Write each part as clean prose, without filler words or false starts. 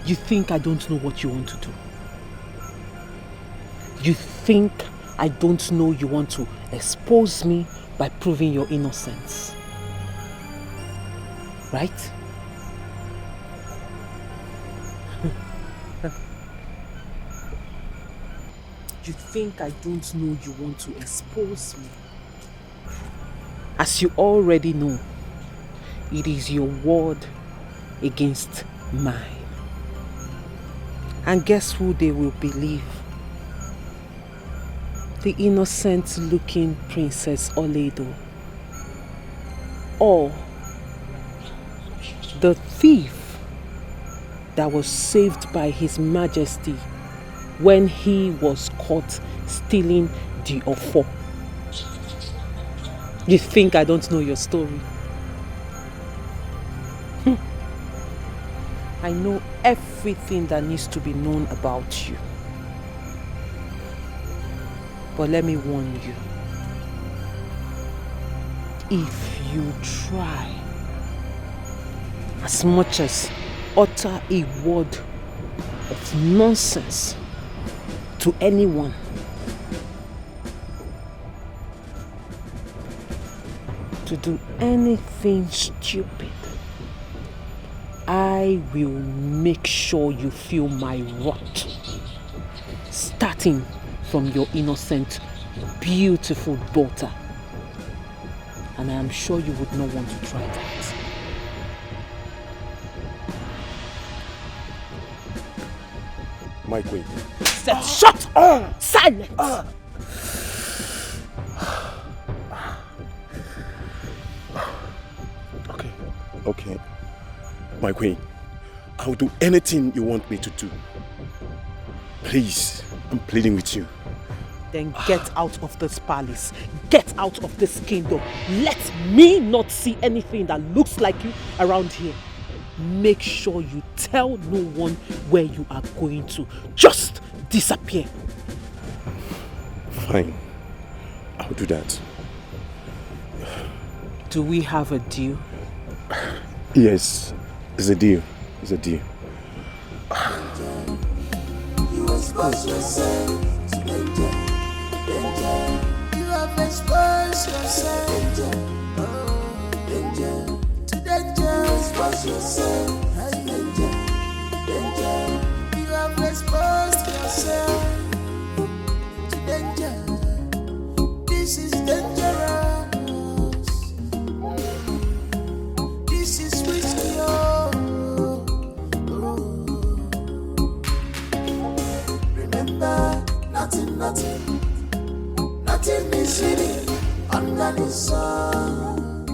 You think I don't know what you want to do? You think I don't know you want to expose me by proving your innocence? Right? You think I don't know you want to expose me? As you already know, it is your word against mine. And guess who they will believe? The innocent-looking Princess Oledo. Or the thief that was saved by His Majesty when he was caught stealing the ofo. You think I don't know your story? I know everything that needs to be known about you. But let me warn you. If you try as much as utter a word of nonsense to anyone, to do anything stupid, I will make sure you feel my wrath, starting from your innocent, beautiful daughter. And I am sure you would not want to try that. My queen. Shut up! Silence! Okay. My queen, I'll do anything you want me to do. Please, I'm pleading with you. Then get out of this palace. Get out of this kingdom. Let me not see anything that looks like you around here. Make sure you tell no one where you are going to. Just disappear. Fine. I'll do that. Do we have a deal? Yes, it's a deal. It's a deal. You expose yourself to danger, danger. You have exposed yourself, danger, to danger. Expose yourself, danger, danger. You have exposed yourself to danger. This is dangerous. This is risky. Remember, nothing is hidden under the sun.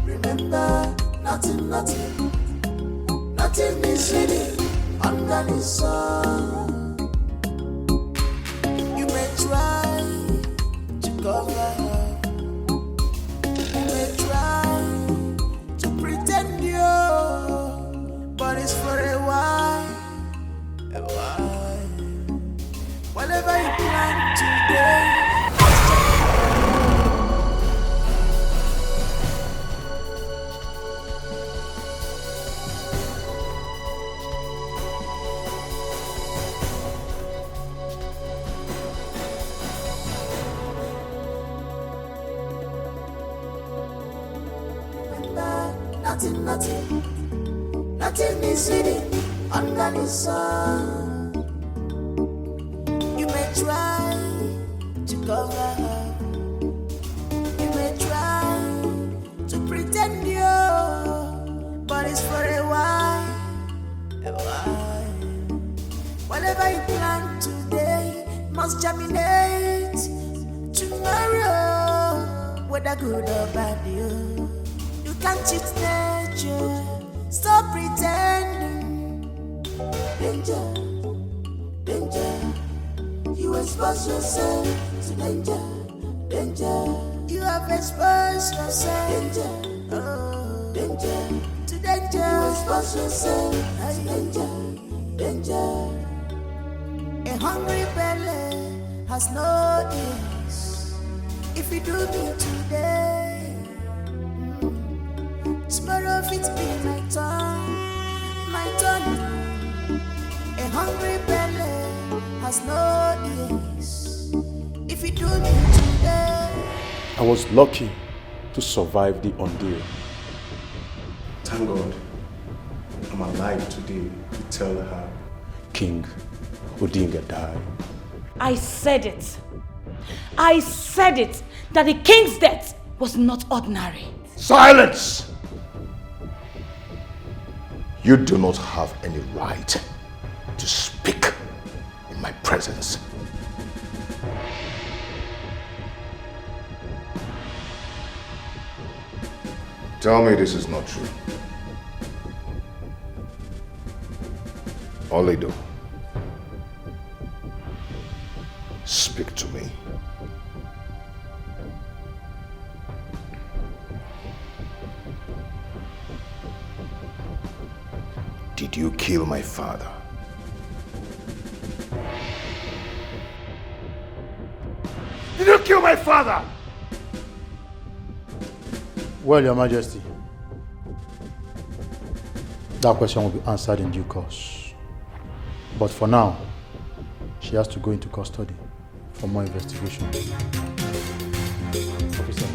Remember, nothing is hidden under the sun. You may try to cover up, you may try to pretend you, but it's for a while. Whatever you plan today, nothing is hidden under the sun. You may try to cover up, you may try to pretend you, but it's for a while, Whatever you plan today must germinate tomorrow, whether good or bad. You can't cheat nature, stop pretending. Danger, danger. You expose yourself to danger, danger. You have exposed yourself, danger, danger, to danger. You expose yourself to danger, danger. A hungry belly has no ears. If you do me today, tomorrow it be my turn. hungry belly has no ease. If you do me today, I was lucky to survive the ordeal. Thank God I'm alive today to tell her King Odinga died. I said it. I said it that the king's death was not ordinary. Silence! You do not have any right to speak in my presence. Tell me this is not true. Olido, speak to me. Did you kill my father? Did you kill my father? Well, Your Majesty, that question will be answered in due course. But for now, she has to go into custody for more investigation. Officer.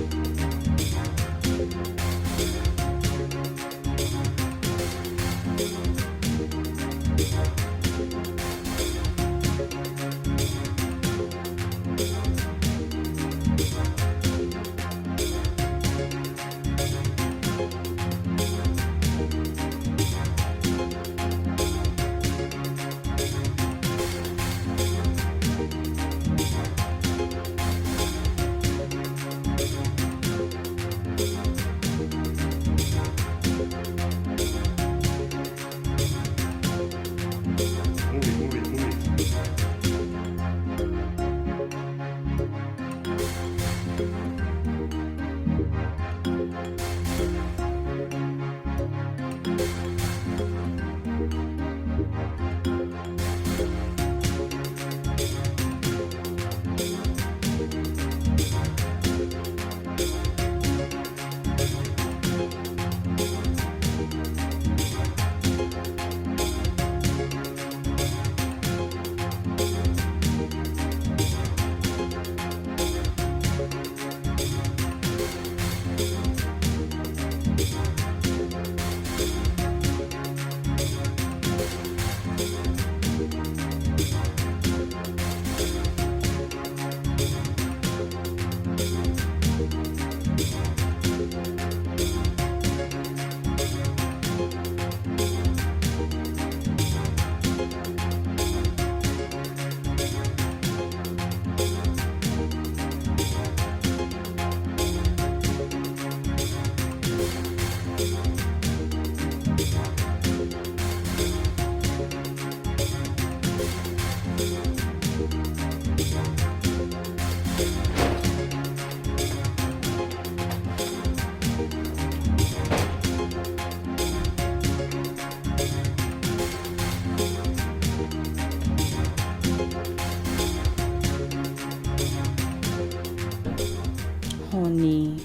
Onny,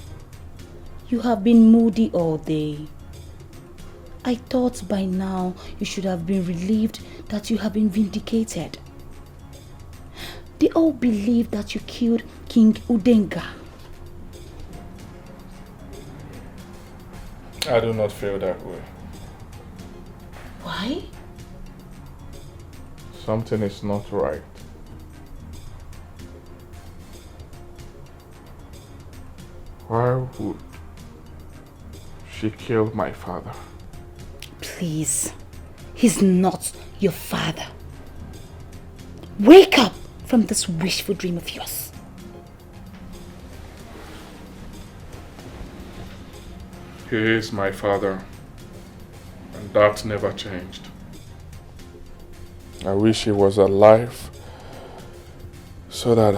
you have been moody all day. I thought by now you should have been relieved that you have been vindicated. They all believe that you killed King Udenga. I do not feel that way. Why? Something is not right. Why would she kill my father? Please, he's not your father. Wake up from this wishful dream of yours. He is my father, and that never changed. I wish he was alive so that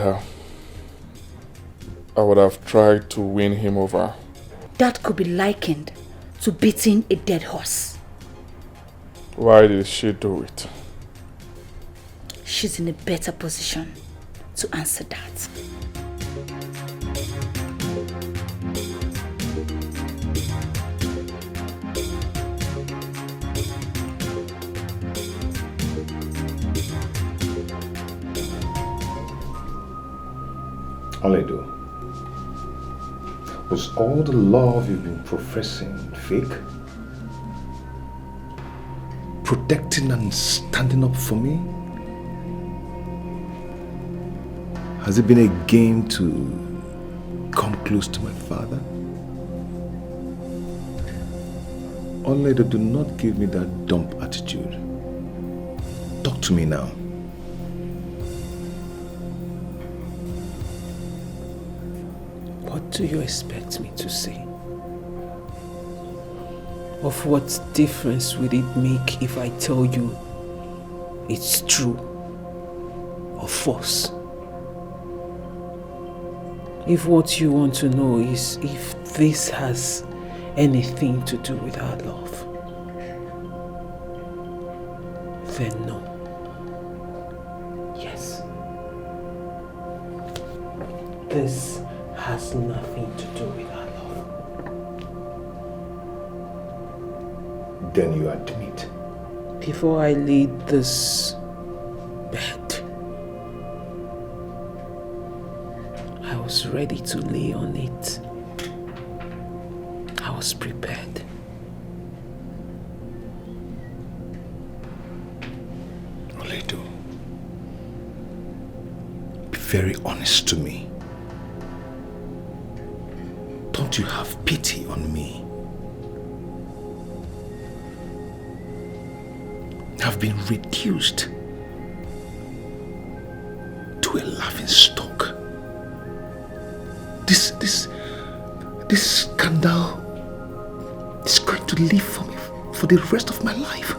I would have tried to win him over. That could be likened to beating a dead horse. Why did she do it? She's in a better position to answer that. Oledo, was all the love you've been professing fake? Protecting and standing up for me? Has it been a game to come close to my father? Oledo, do not give me that dumb attitude. Talk to me now. What do you expect me to say? Of what difference would it make if I tell you it's true or false? If what you want to know is if this has anything to do with our love, then no. Yes. This has nothing to do with our love. Then you admit. Before I laid this bed, I was ready to lay on it. I was prepared. Oledo, be very honest to me. Don't you have pity on me? I've been reduced to a laughing stock. This scandal is going to live for me for the rest of my life.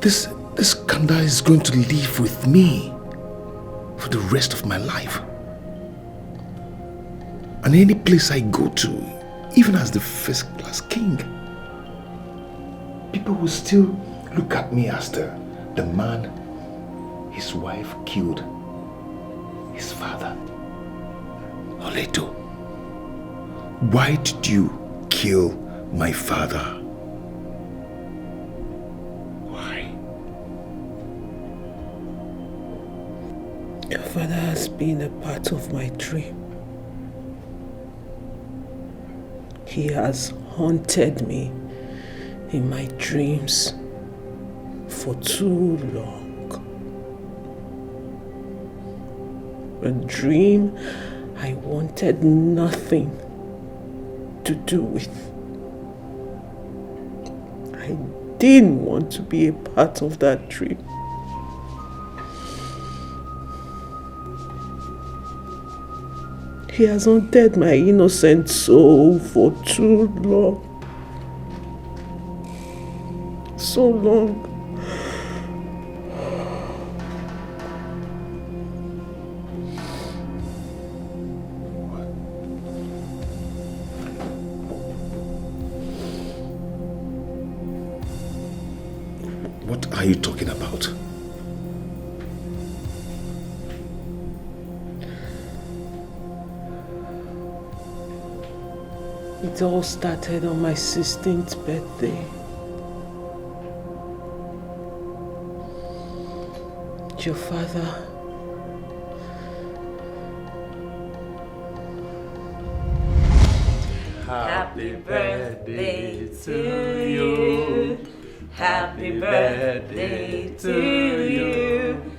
This scandal is going to live with me for the rest of my life. And any place I go to, even as the first class king, people will still look at me as the man his wife killed his father. Oledo, why did you kill my father? Why? Your father has been a part of my dream. He has haunted me in my dreams for too long. A dream I wanted nothing to do with. I didn't want to be a part of that dream. He has haunted my innocent soul for too long. So long. What are you talking about? It all started on my 16th birthday. Your father Happy birthday to you. Happy birthday to you.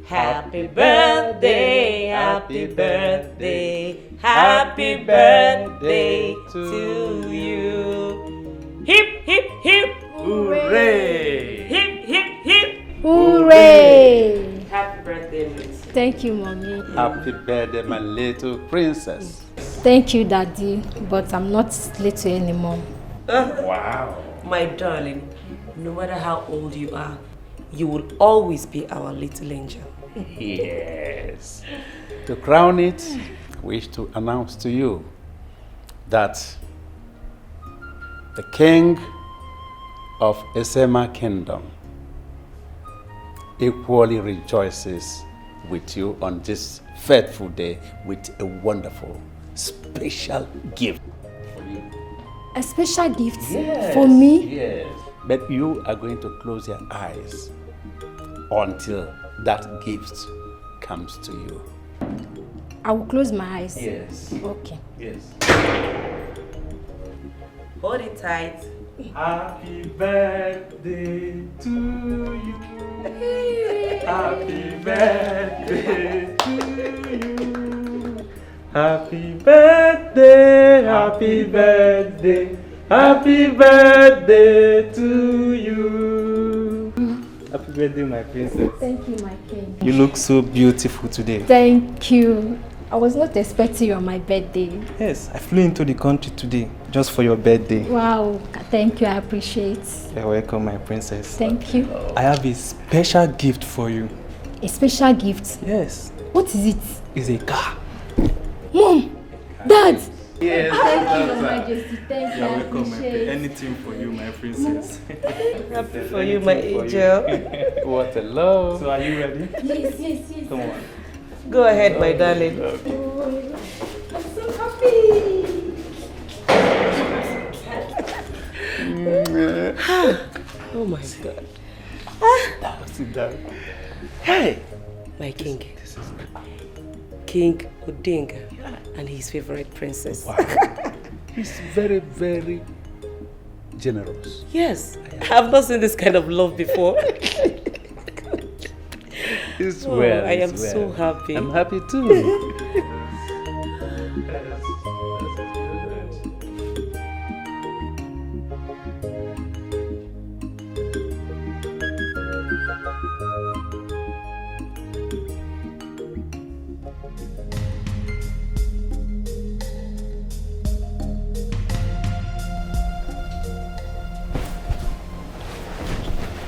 Happy birthday, happy birthday, happy birthday to you. Hip, hip, hip, hooray! Hip, hip, hip, Hooray! Happy birthday, Miss. Thank you, Mommy. Happy birthday, my little princess. Thank you, Daddy, but I'm not little anymore. Wow. My darling, no matter how old you are, you will always be our little angel. Yes. To crown it, I wish to announce to you that the king of Esema Kingdom equally rejoices with you on this fateful day with a wonderful, special gift for you. A special gift for me? Yes. But you are going to close your eyes until that gift comes to you. I will close my eyes. Yes. Okay. Yes. Hold it tight. Happy birthday to you. Happy birthday to you. Happy birthday, happy birthday, happy birthday to you. Happy birthday, my princess. Thank you, my king. You look so beautiful today. Thank you. I was not expecting you on my birthday. Yes, I flew into the country today just for your birthday. Wow. Thank you. I appreciate. You're welcome, my princess. Thank you. I have a special gift for you. A special gift? Yes. What is it? It's a car. Mom! Dad! Yes. Thank you, Your Majesty. Thank you. You're I welcome, my appreciate. anything for you, my princess. Happy for you, my angel. What a love. So are you ready? Yes, yes, yes. Come on. Go ahead, my darling. Oh, I'm so happy. Oh my God. Sit down. Hey, my king. King Odinga and his favorite princess. Wow. He's very, very generous. Yes, I've not seen this kind of love before. It's Oh, well. I am it's well. so happy. I'm happy too.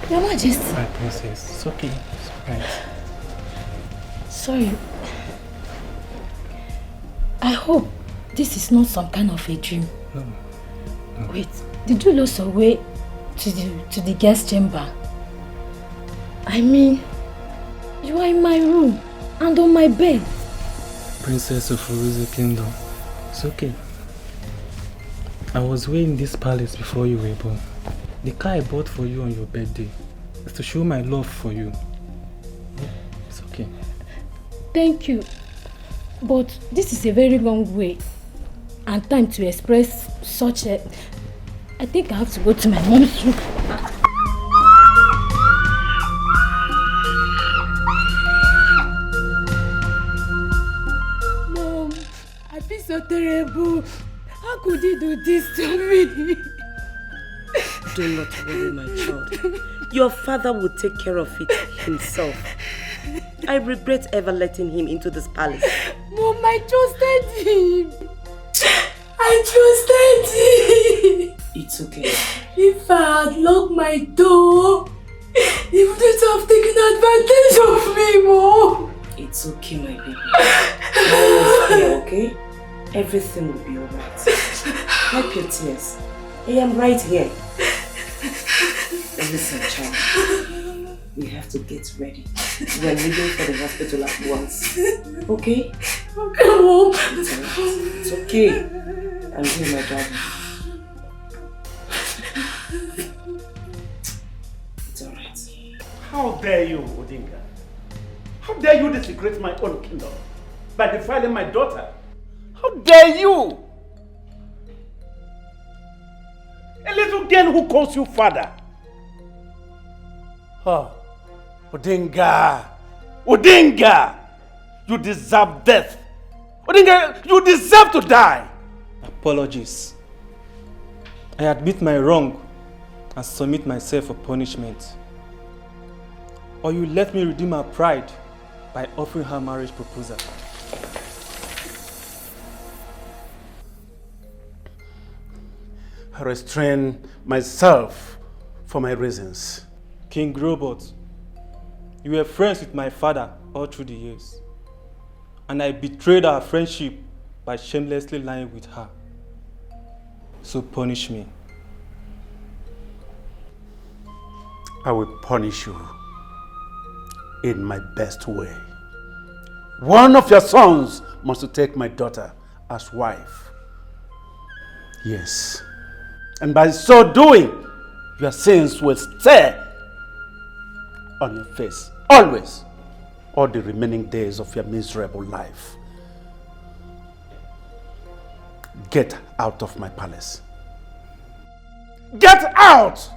Your Majesty. My princess. It's okay. It's alright. Sorry. I hope this is not some kind of a dream. No. Wait, did you lose your way to the guest chamber? I mean, you are in my room and on my bed. Princess of Uruzu Kingdom. It's okay. I was way in this palace before you were born. The car I bought for you on your birthday is to show my love for you. It's okay. Thank you. But this is a very long way and time to express such a... I think I have to go to my mom's room. Mom, I feel so terrible. How could he do this to me? Do not worry, my child. Your father will take care of it himself. I regret ever letting him into this palace. Mom, I trusted him. I trusted him. It's okay. If I had locked my door, he wouldn't have taken advantage of me, Mom. It's okay, my baby. Always here, okay? Everything will be alright. Wipe your tears. I am right here. Listen, child. We have to get ready. We are leaving for the hospital at once. Okay? Okay, Mom. It's alright. It's okay. I'm here, my darling. It's alright. How dare you, Odinga? How dare you desecrate my own kingdom by defiling my daughter? How dare you? A little girl who calls you father. Oh, Odinga! Odinga! You deserve death. Odinga, you deserve to die. Apologies. I admit my wrong and submit myself for punishment. Or you let me redeem her pride by offering her marriage proposal. I restrain myself for my reasons. King Robot, you were friends with my father all through the years. And I betrayed our friendship by shamelessly lying with her. So punish me. I will punish you in my best way. One of your sons must take my daughter as wife. Yes. And by so doing, your sins will stay on your face. Always. all the remaining days of your miserable life. Get out of my palace. Get out!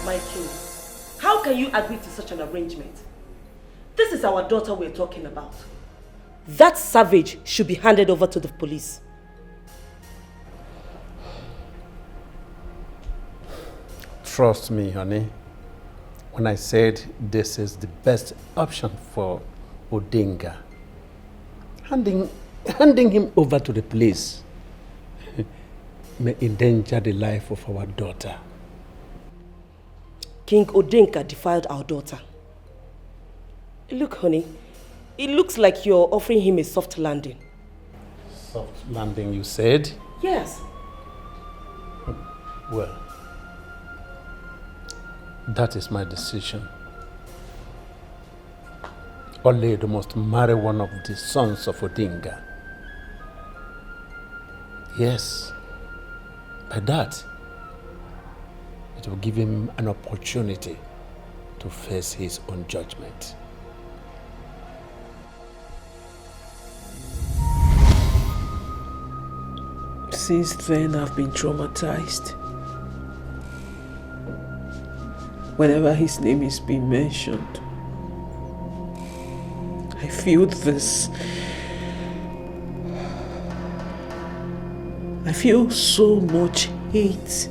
My king, how can you agree to such an arrangement? This is our daughter we're talking about. That savage should be handed over to the police. Trust me, honey, when I said this is the best option for Odinga. Handing him over to the police may endanger the life of our daughter. King Odinga defiled our daughter. Look, honey, it looks like you're offering him a soft landing. Soft landing, you said? Yes. Well, that is my decision. Oledo must marry one of the sons of Odinga. Yes, by that, it will give him an opportunity to face his own judgment. Since then, I've been traumatized. Whenever his name is being mentioned, I feel this. I feel so much hate.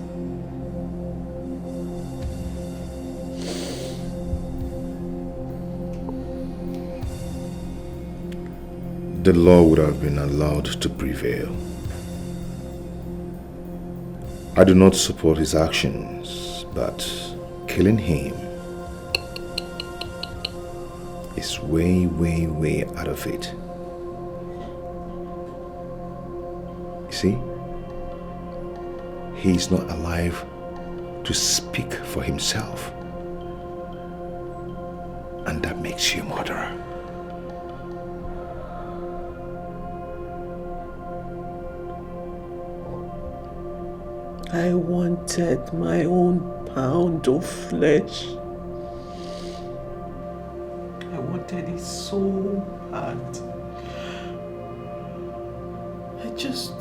The law would have been allowed to prevail. I do not support his actions, but killing him is way, way, way out of it. You see, he is not alive to speak for himself, and that makes you a murderer. I wanted my own pound of flesh. I wanted it so bad. I just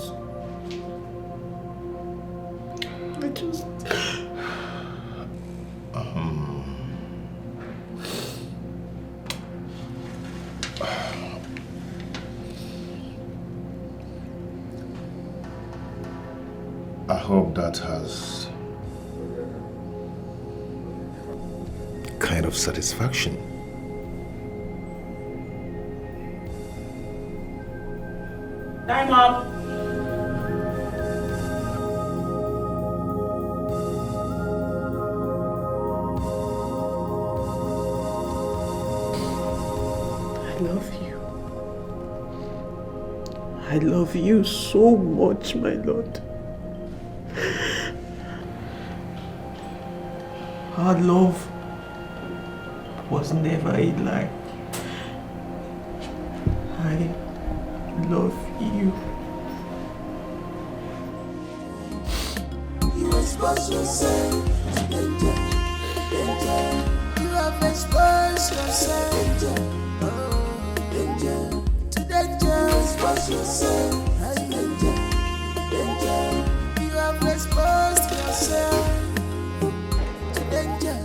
I hope that has kind of satisfaction. Time up. I love you. I love you so much, my lord. Our love was never a lie. I love you. You expose yourself to danger, danger. You have exposed yourself danger, to danger. Expose yourself to danger, danger. You have exposed yourself to danger.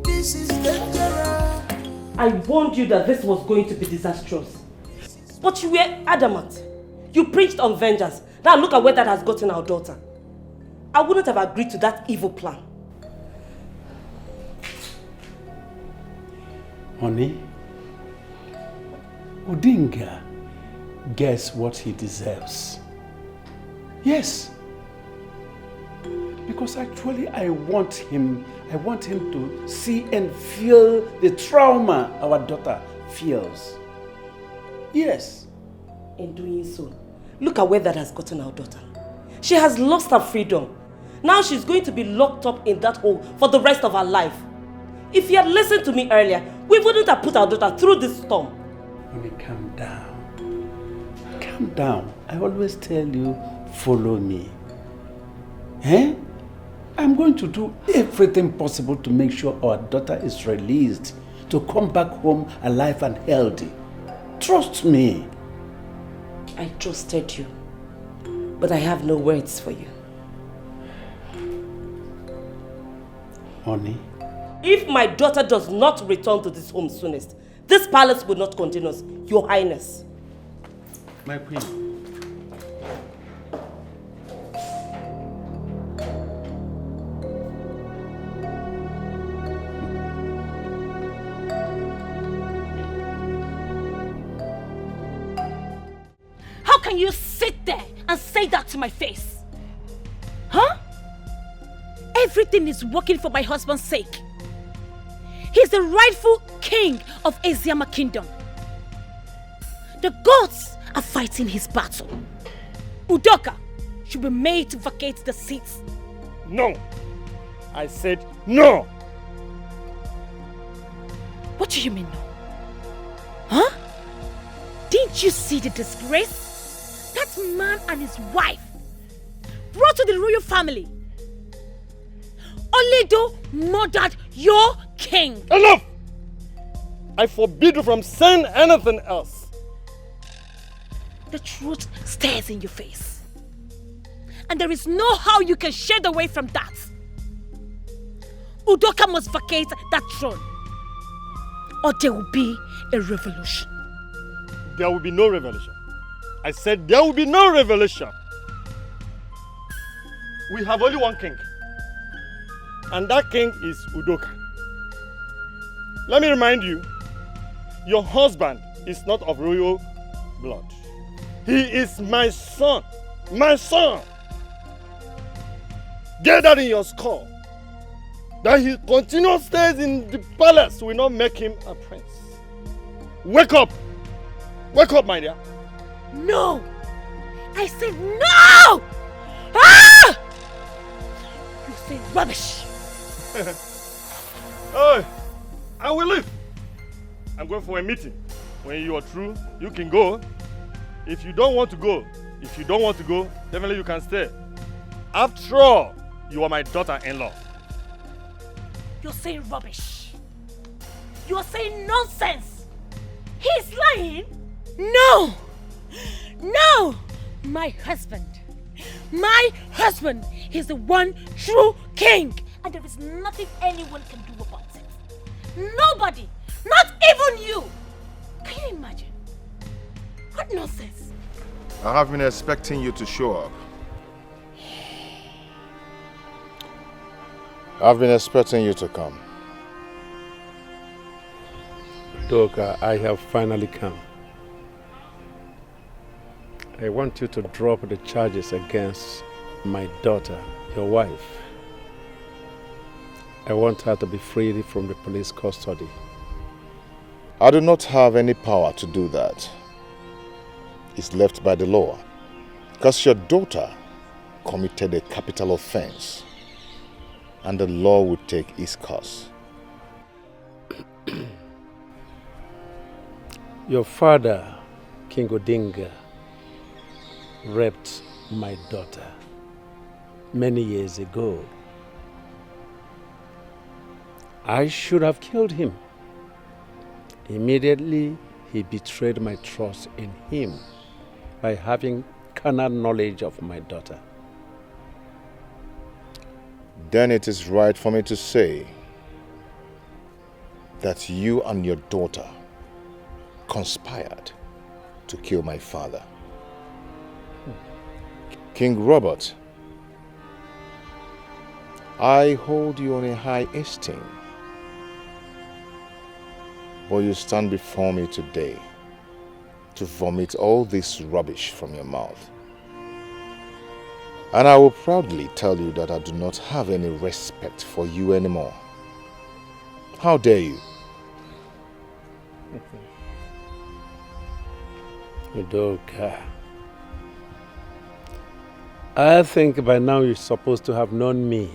This is dangerous. I warned you that this was going to be disastrous. But you were adamant. You preached on vengeance. Now look at where that has gotten our daughter. I wouldn't have agreed to that evil plan. Honey, Odinga gets what he deserves. Yes. Because actually I want him to see and feel the trauma our daughter feels. Yes. In doing so, look at where that has gotten our daughter. She has lost her freedom. Now she's going to be locked up in that hole for the rest of her life. If you had listened to me earlier, we wouldn't have put our daughter through this storm. Only calm down. Calm down. I always tell you, follow me. Eh? I'm going to do everything possible to make sure our daughter is released, to come back home alive and healthy. Trust me. I trusted you, but I have no words for you. Honey? If my daughter does not return to this home soonest, this palace will not continue, Your Highness. My queen. How can you sit there and say that to my face? Huh? Everything is working for my husband's sake. He's the rightful king of Eziama Kingdom. The gods are fighting his battle. Udoka should be made to vacate the seats. No. I said no. What do you mean no? Huh? Didn't you see the disgrace? That man and his wife brought to the royal family. Oledo murdered your king. Enough! I forbid you from saying anything else. The truth stares in your face. And there is no how you can shed away from that. Udoka must vacate that throne, or there will be a revolution. There will be no revolution. I said there will be no revolution. We have only one king. And that king is Udoka. Let me remind you, your husband is not of royal blood. He is my son. My son. Get that in your skull. That he continues stays in the palace will not make him a prince. Wake up. Wake up, my dear. No! I said no! Ah! You say rubbish. Hey, I will leave. I'm going for a meeting. When you are through, you can go. If you don't want to go, definitely you can stay. After all, you are my daughter-in-law. You're saying rubbish. You're saying nonsense. He's lying. No! No! My husband is the one true king. And there is nothing anyone can do about it. Nobody! Not even you! Can you imagine? What nonsense? I have been expecting you to show up. I've been expecting you to come. Udoka, I have finally come. I want you to drop the charges against my daughter, your wife. I want her to be freed from the police custody. I do not have any power to do that. It's left by the law. Because your daughter committed a capital offense, and the law would take its course. Your father, King Odinga, raped my daughter many years ago. I should have killed him. Immediately, he betrayed my trust in him by having carnal knowledge of my daughter. Then it is right for me to say that you and your daughter conspired to kill my father. King Robert, I hold you in a high esteem. But you stand before me today to vomit all this rubbish from your mouth. And I will proudly tell you that I do not have any respect for you anymore. How dare you? Udoka, I think by now you're supposed to have known me.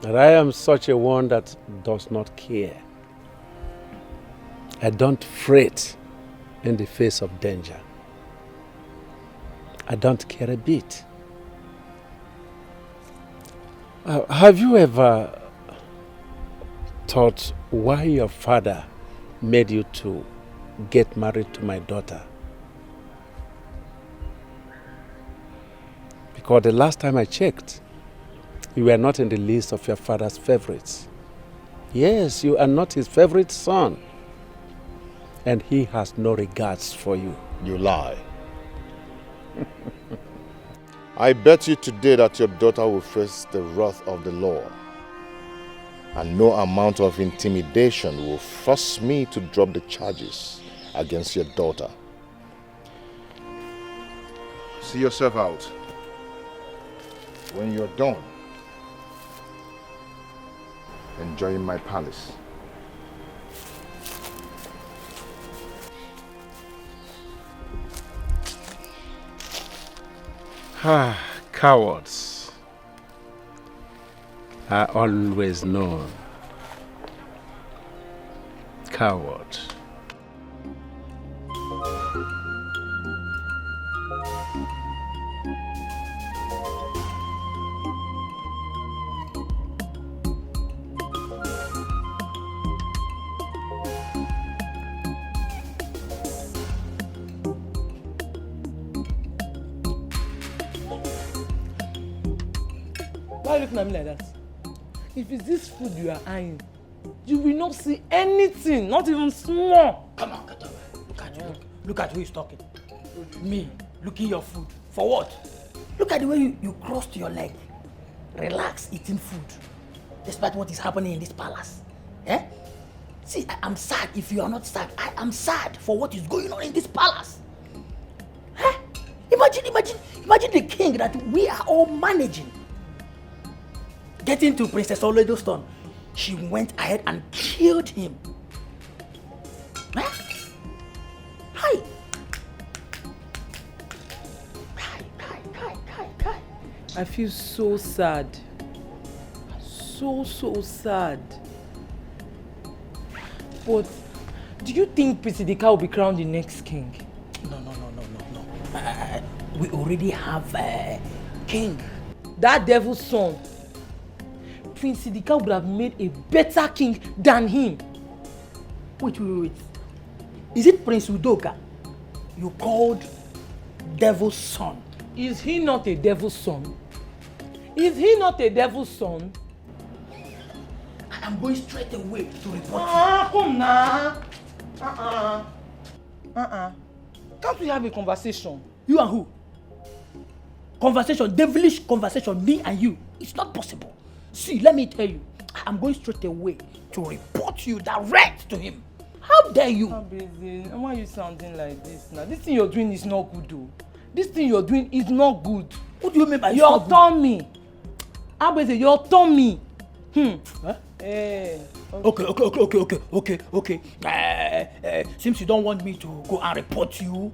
That I am such a one that does not care. I don't fret in the face of danger. I don't care a bit. Have you ever thought why your father made you to get married to my daughter? Because the last time I checked, you were not in the list of your father's favorites. Yes, you are not his favorite son. And he has no regards for you. You lie. I bet you today that your daughter will face the wrath of the law. And no amount of intimidation will force me to drop the charges against your daughter. See yourself out. When you're done enjoying my palace. Ah, cowards are always known. Coward. Why are you looking at me like that? If it's this food you are eyeing, you will not see anything, not even small. Come on, get away. Look at who is talking. Me, looking your food. For what? Look at the way you crossed your leg. Relax, eating food. Despite what is happening in this palace. Eh? See, I'm sad if you are not sad. I am sad for what is going on in this palace. Eh? Imagine the king that we are all managing. Getting to Princess Oledo's son, she went ahead and killed him. Eh? Hi. I feel so sad. So sad. But do you think Prisidika will be crowned the next king? No. We already have a king. That devil's son. Prince Sidika would have made a better king than him. Wait. Is it Prince Udoka you called devil's son? Is he not a devil's son? Is he not a devil's son? I am going straight away to report you. Come now. Can't we have a conversation? You and who? Conversation, devilish conversation, me and you. It's not possible. See, let me tell you, I'm going straight away to report you direct to him. How dare you? Abeze, why are you sounding like this now? This thing you're doing is not good though. This thing you're doing is not good. What do you mean by your tummy? Abeze, your tummy. Huh? Okay. Since you don't want me to go and report you,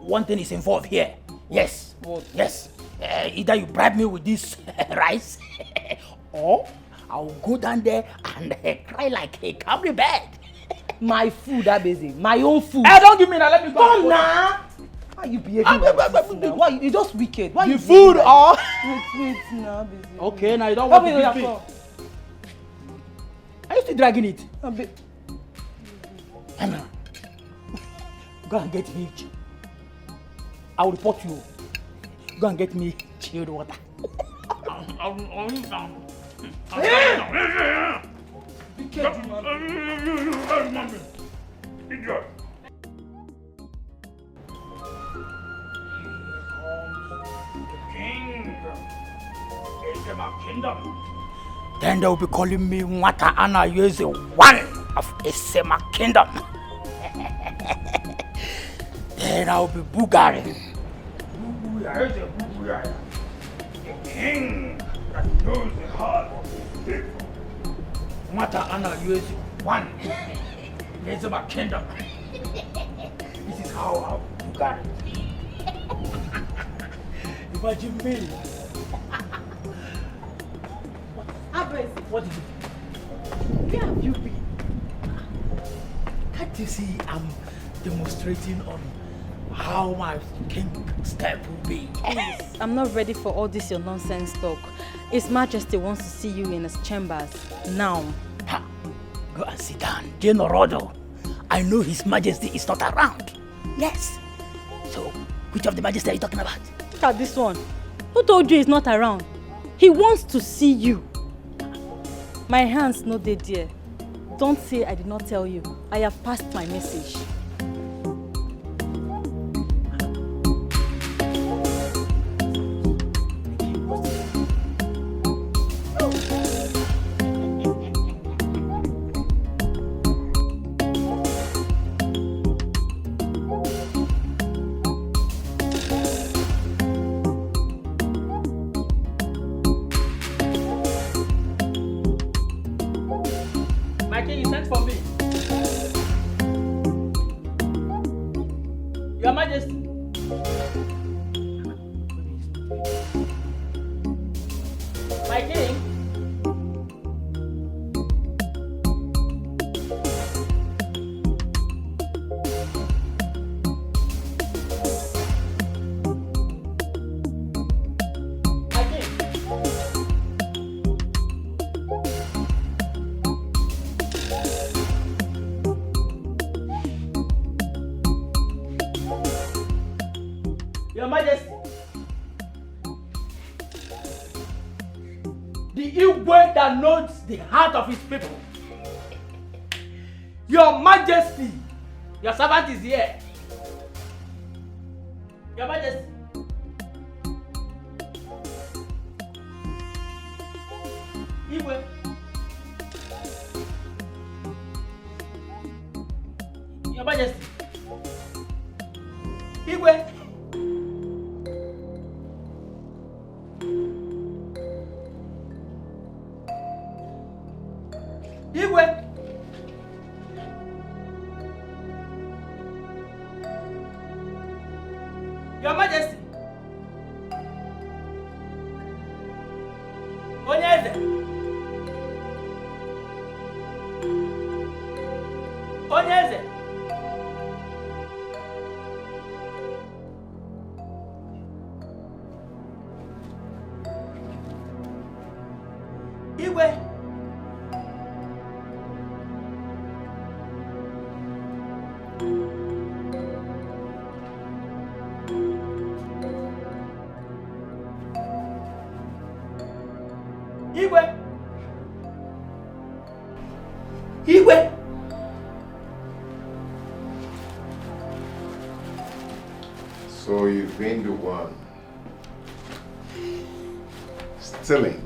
one thing is involved here. Yes. What? Yes. Either you bribe me with this rice, or I'll go down there and cry like a camry bed. My food, Abeze. My own food. Hey, don't give me that. Let me go. Come now. Why are you behaving like this now? Why you just wicked? Why the you food or? Wait now, Abeze. Okay, now you don't want to beat me. Are you still dragging it? Emma, go and get me. I will report you. Go and get me chilled water. Then they will be calling me Nwata Ana Yeze, one of Esema Kingdom. Then I will be Bugari. The king that knows the heart of his people. Nwata Ana Yeze, one. Esema Kingdom. This is how I will Bugari. Imagine me. Abeze, what did you do? Where have you been? Can't you see I'm demonstrating on how my king step will be? Please, I'm not ready for all this your nonsense talk. His Majesty wants to see you in his chambers now. Ha! Go and sit down, General. I know His Majesty is not around. Yes. So, which of the Majesty are you talking about? Look at this one. Who told you he's not around? He wants to see you. My hands no dey there. Don't say I did not tell you. I have passed my message. Your Majesty. My king. Your Majesty, the Igwe that knows the heart of his people. Your Majesty, your servant is here. Your Majesty. Igwe. Your Majesty. Igwe. Igwe! Your Majesty! Onyeze! Onyeze! Igwe! Igwe! Igwe! So you've been the one stealing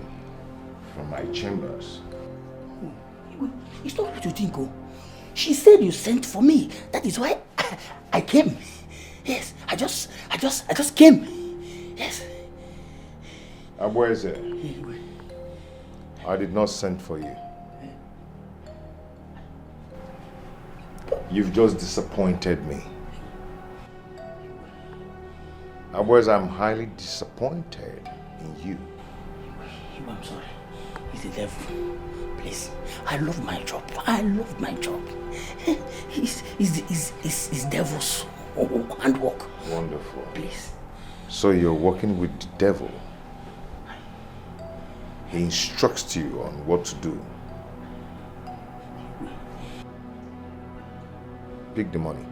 from my chambers. Igwe, it's not what you think, oh. She said you sent for me. That is why I came. Yes, I just came. Yes. Abweze, I did not send for you. You've just disappointed me. Abweze, I'm highly disappointed in you. I'm sorry. It's the devil. Please, I love my job. I love my job. It's devil's handwork. Wonderful. Please. So you're working with the devil. He instructs you on what to do. Pick the money.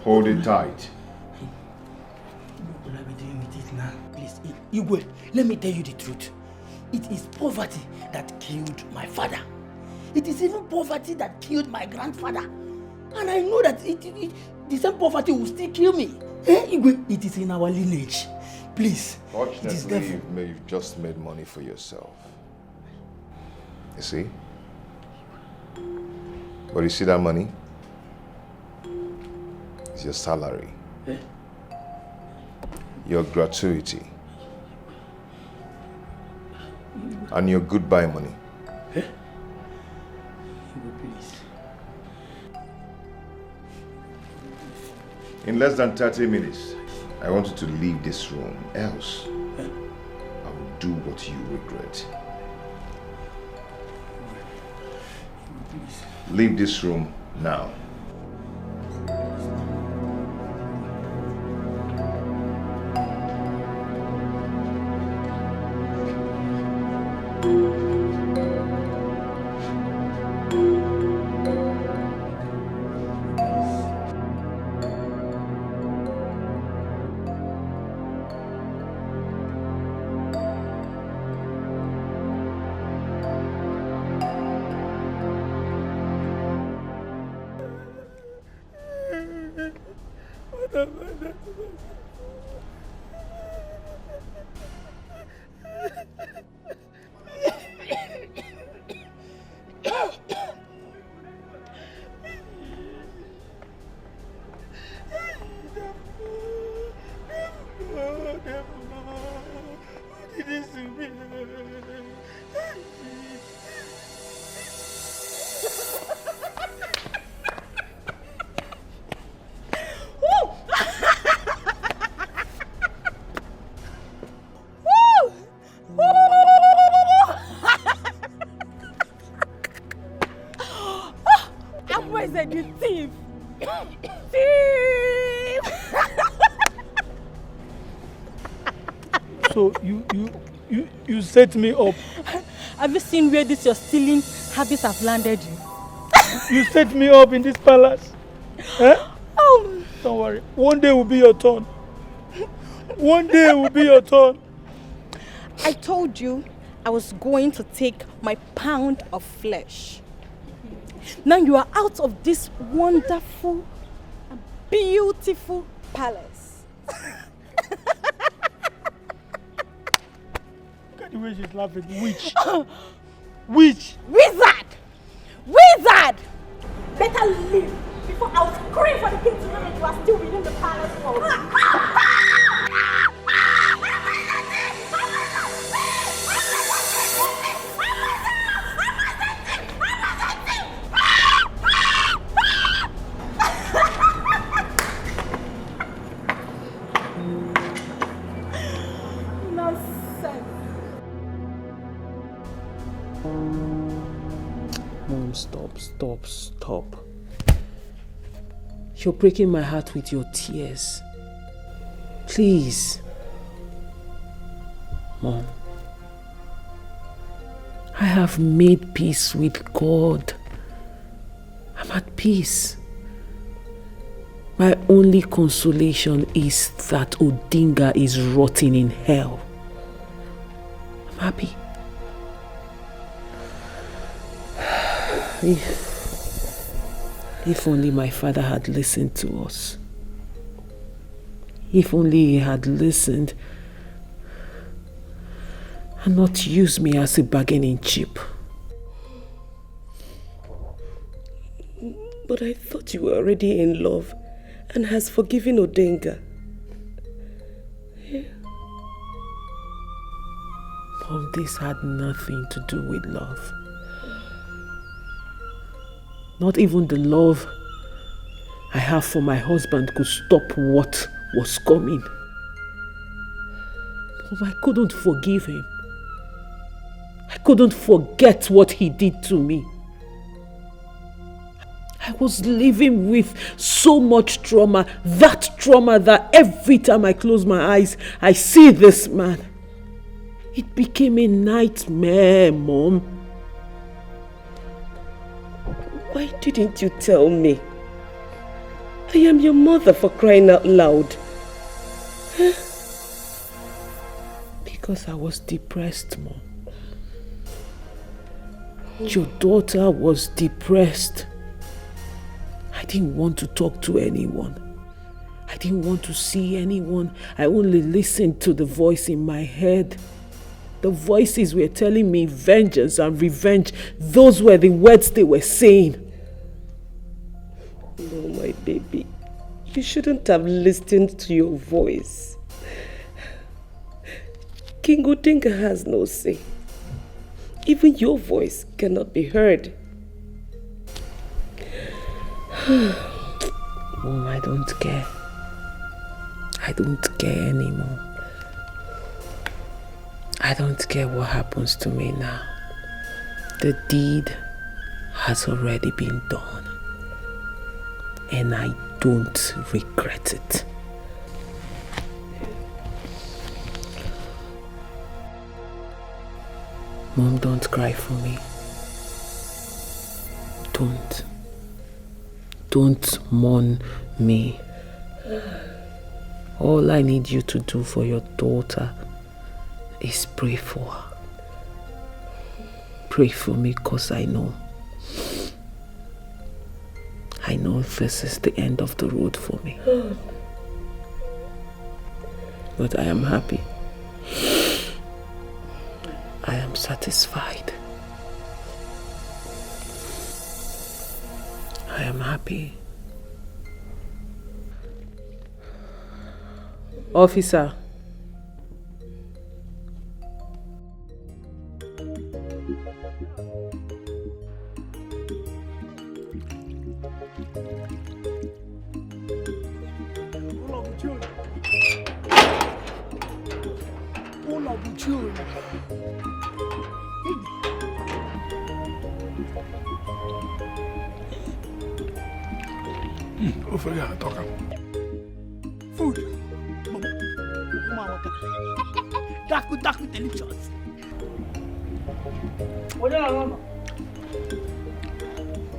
Hold it tight. What will I be doing with it now? Please, Igwe, let me tell you the truth. It is poverty that killed my father. It is even poverty that killed my grandfather. And I know that the same poverty will still kill me. Igwe, it is in our lineage. Please. Fortunately, you've just made money for yourself. You see? But you see that money? It's your salary. Your gratuity. And your goodbye money. In less than 30 minutes, I want you to leave this room. Else, do what you regret. Leave this room now. You thief! Thief! So you set me up. Have you seen where this your stealing habits have landed you? You set me up in this palace. Eh? Oh. Don't worry. One day will be your turn. One day will be your turn. I told you I was going to take my pound of flesh. Now you are out of this wonderful, beautiful palace. Look at the way she's laughing. Witch. Witch. Wizard! Wizard! Better leave before I'll scream for the king to know that you are still within the palace walls. Mom, stop. You're breaking my heart with your tears. Please. Mom. I have made peace with God. I'm at peace. My only consolation is that Odinga is rotting in hell. I'm happy. If only my father had listened to us. If only he had listened and not used me as a bargaining chip. But I thought you were already in love and has forgiven Odinga. Yeah. Mom, this had nothing to do with love. Not even the love I have for my husband could stop what was coming. Mom, I couldn't forgive him. I couldn't forget what he did to me. I was living with so much trauma, that every time I close my eyes, I see this man. It became a nightmare, Mom. Why didn't you tell me? I am your mother, for crying out loud. Huh? Because I was depressed, Mom. Your daughter was depressed. I didn't want to talk to anyone. I didn't want to see anyone. I only listened to the voice in my head. The voices were telling me vengeance and revenge. Those were the words they were saying. No, my baby. You shouldn't have listened to your voice. King Odinga has no say. Even your voice cannot be heard. Mom, I don't care. I don't care anymore. I don't care what happens to me now. The deed has already been done. And I don't regret it. Mom, don't cry for me. Don't. Don't mourn me. All I need you to do for your daughter is pray for her. Pray for me, because I know this is the end of the road for me. But I am happy. I am satisfied. I am happy. Officer. Food. Daku delicious. What are you?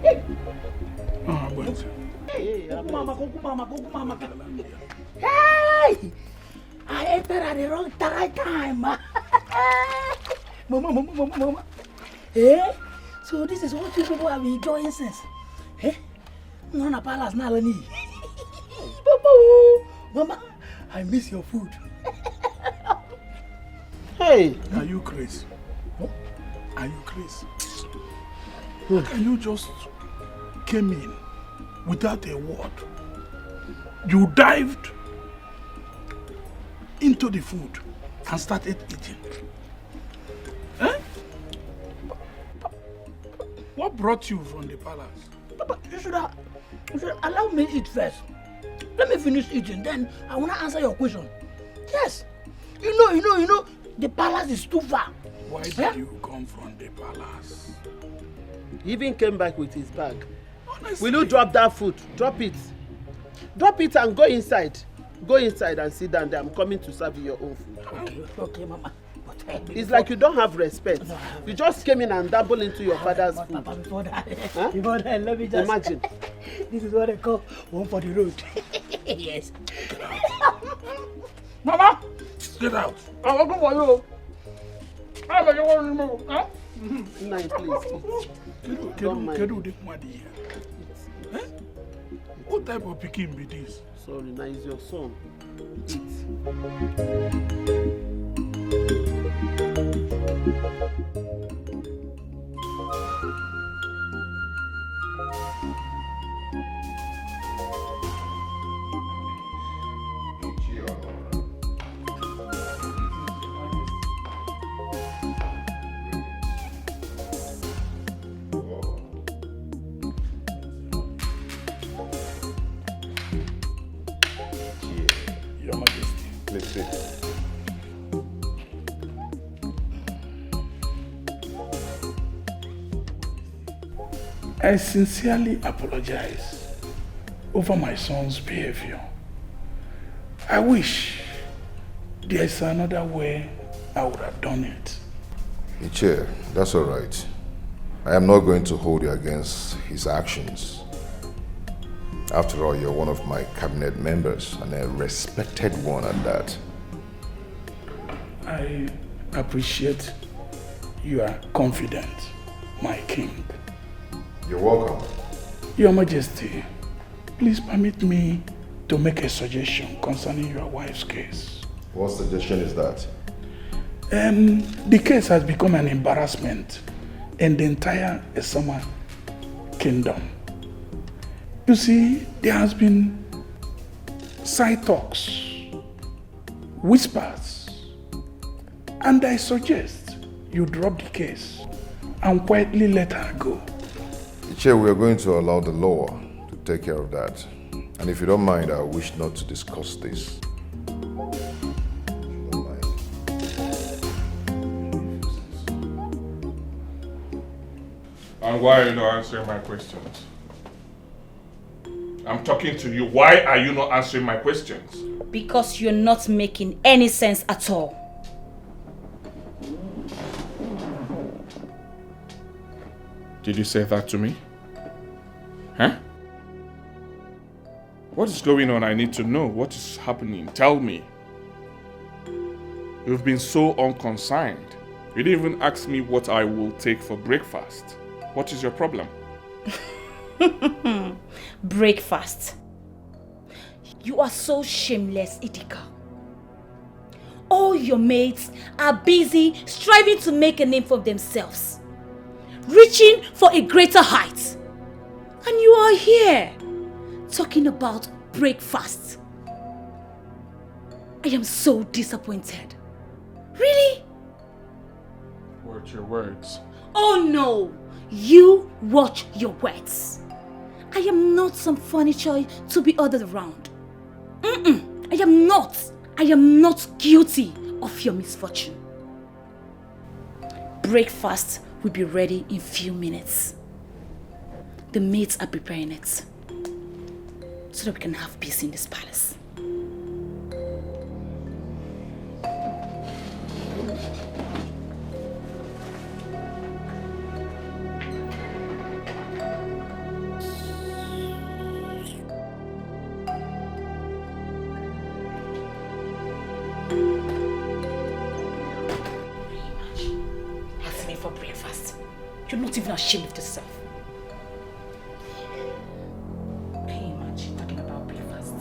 Hey, mama. Hey! I entered at the wrong time. Mama. Hey? So this is what you people have been enjoying since. Hey? No, na palace na lani. Mama, I miss your food. Hey! Are you crazy? Are you crazy? Can you just came in without a word? You dived into the food and started eating. Eh? What brought you from the palace? Papa, you should allow me eat first. Let me finish eating, then I want to answer your question. Yes. You know, the palace is too far. Why did you come from the palace? He even came back with his bag. Honestly. Will you drop that food? Drop it. Drop it and go inside. Go inside and sit down there. I'm coming to serve you your own food. Okay, Mama. It's like you don't have respect. You just came in and dabbled into your father's food. Papa, before that, Huh? let me just... Imagine. This is what I call one for the road. Yes. Mama! Get out. I'm working for you. I'm going to remove. Huh? Nine, please. What type of picking be this? Sorry, now it's your son. Your Majesty. Let's see. I sincerely apologize over my son's behavior. I wish there's another way I would have done it. Chair, that's all right. I am not going to hold you against his actions. After all, you're one of my cabinet members and a respected one at that. I appreciate your confidence, my king. You're welcome. Your Majesty, please permit me to make a suggestion concerning your wife's case. What suggestion is that? The case has become an embarrassment in the entire Esama kingdom. You see, there has been side talks, whispers, and I suggest you drop the case and quietly let her go. Chair, we are going to allow the law to take care of that. And if you don't mind, I wish not to discuss this. And why are you not answering my questions? I'm talking to you. Why are you not answering my questions? Because you're not making any sense at all. Did you say that to me? Huh? What is going on? I need to know. What is happening? Tell me. You've been so unconcerned. You didn't even ask me what I will take for breakfast. What is your problem? Breakfast. You are so shameless, Idika. All your mates are busy striving to make a name for themselves, reaching for a greater height. And you are here talking about breakfast. I am so disappointed. Really? Watch your words. Oh no! You watch your words. I am not some furniture to be ordered around. I am not. I am not guilty of your misfortune. Breakfast will be ready in few minutes. The maids are preparing it so that we can have peace in this palace. Asking me for breakfast. You're not even ashamed of yourself. Can you imagine talking about breakfast?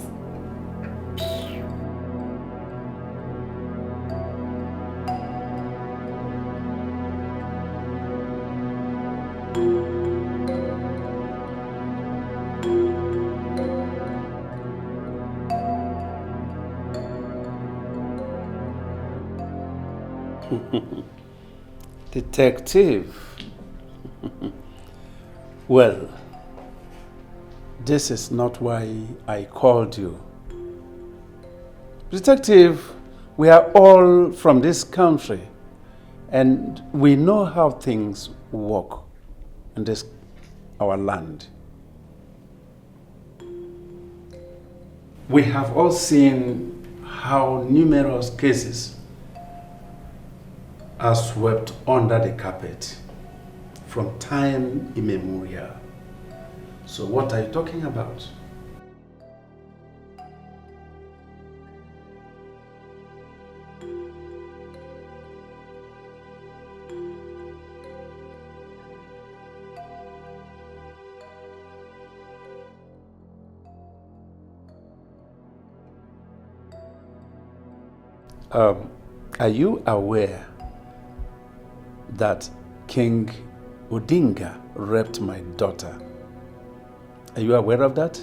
Detective. Well, this is not why I called you. Detective, we are all from this country and we know how things work in this our land. We have all seen how numerous cases are swept under the carpet from time immemorial. So what are you talking about? Are you aware that King Odinga raped my daughter? Are you aware of that?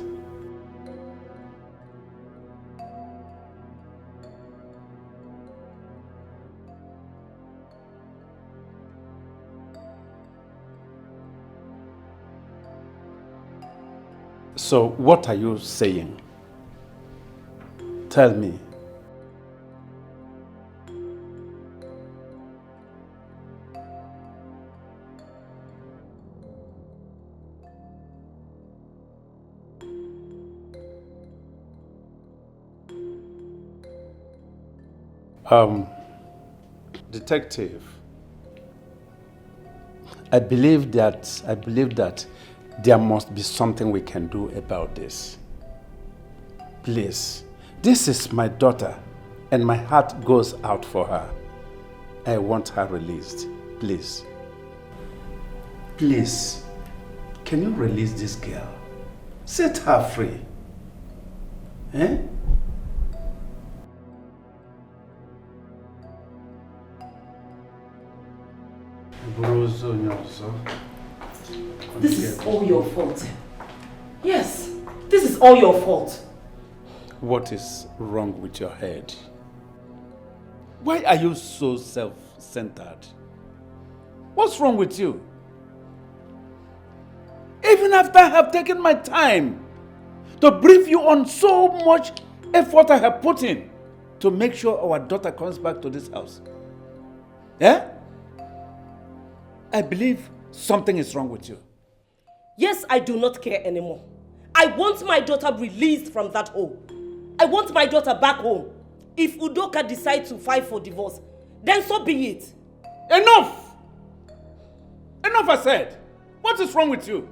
So what are you saying? Tell me. Detective, I believe that there must be something we can do about this. Please, this is my daughter and my heart goes out for her. I want her released, please. Please, can you release this girl? Set her free. Eh? This is all your fault. Yes, this is all your fault. What is wrong with your head? Why are you so self-centered? What's wrong with you? Even after I have taken my time to brief you on so much effort I have put in to make sure our daughter comes back to this house. Yeah? I believe something is wrong with you. Yes, I do not care anymore. I want my daughter released from that hole. I want my daughter back home. If Udoka decides to file for divorce, then so be it. Enough! Enough, I said. What is wrong with you?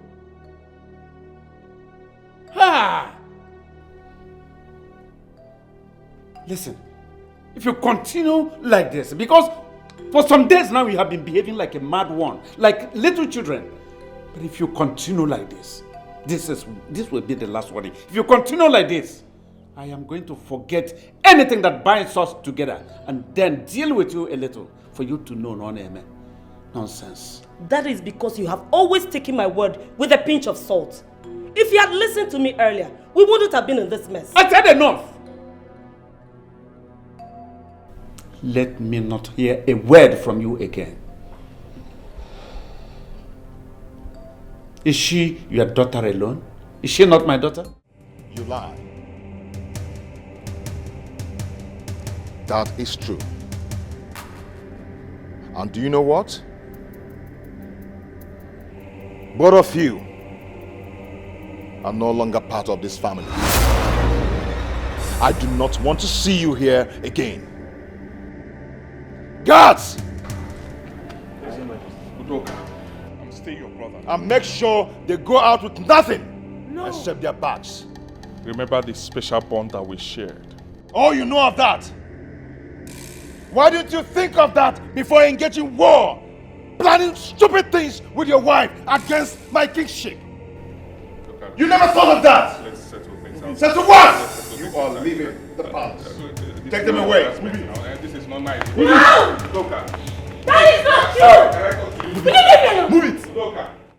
Listen, if you continue like this, because for some days now you have been behaving like a mad one, like little children. But if you continue like this, this will be the last warning. If you continue like this, I am going to forget anything that binds us together and then deal with you a little for you to know nonsense. That is because you have always taken my word with a pinch of salt. If you had listened to me earlier, we wouldn't have been in this mess. I said enough! Let me not hear a word from you again. Is she your daughter alone? Is she not my daughter? You lie. That is true. And do you know what? Both of you are no longer part of this family. I do not want to see you here again. Guards! Udoka, I'm still your brother. And make sure they go out with nothing except their bags. Remember the special bond that we shared. Oh, you know of that? Why didn't you think of that before engaging war? Planning stupid things with your wife against my kingship. You never thought of that! Let's settle things out. Settle what? You are leaving the palace. Take them away. This is not nice. No! Udoka. That is not true! Will you leave me alone? Move it!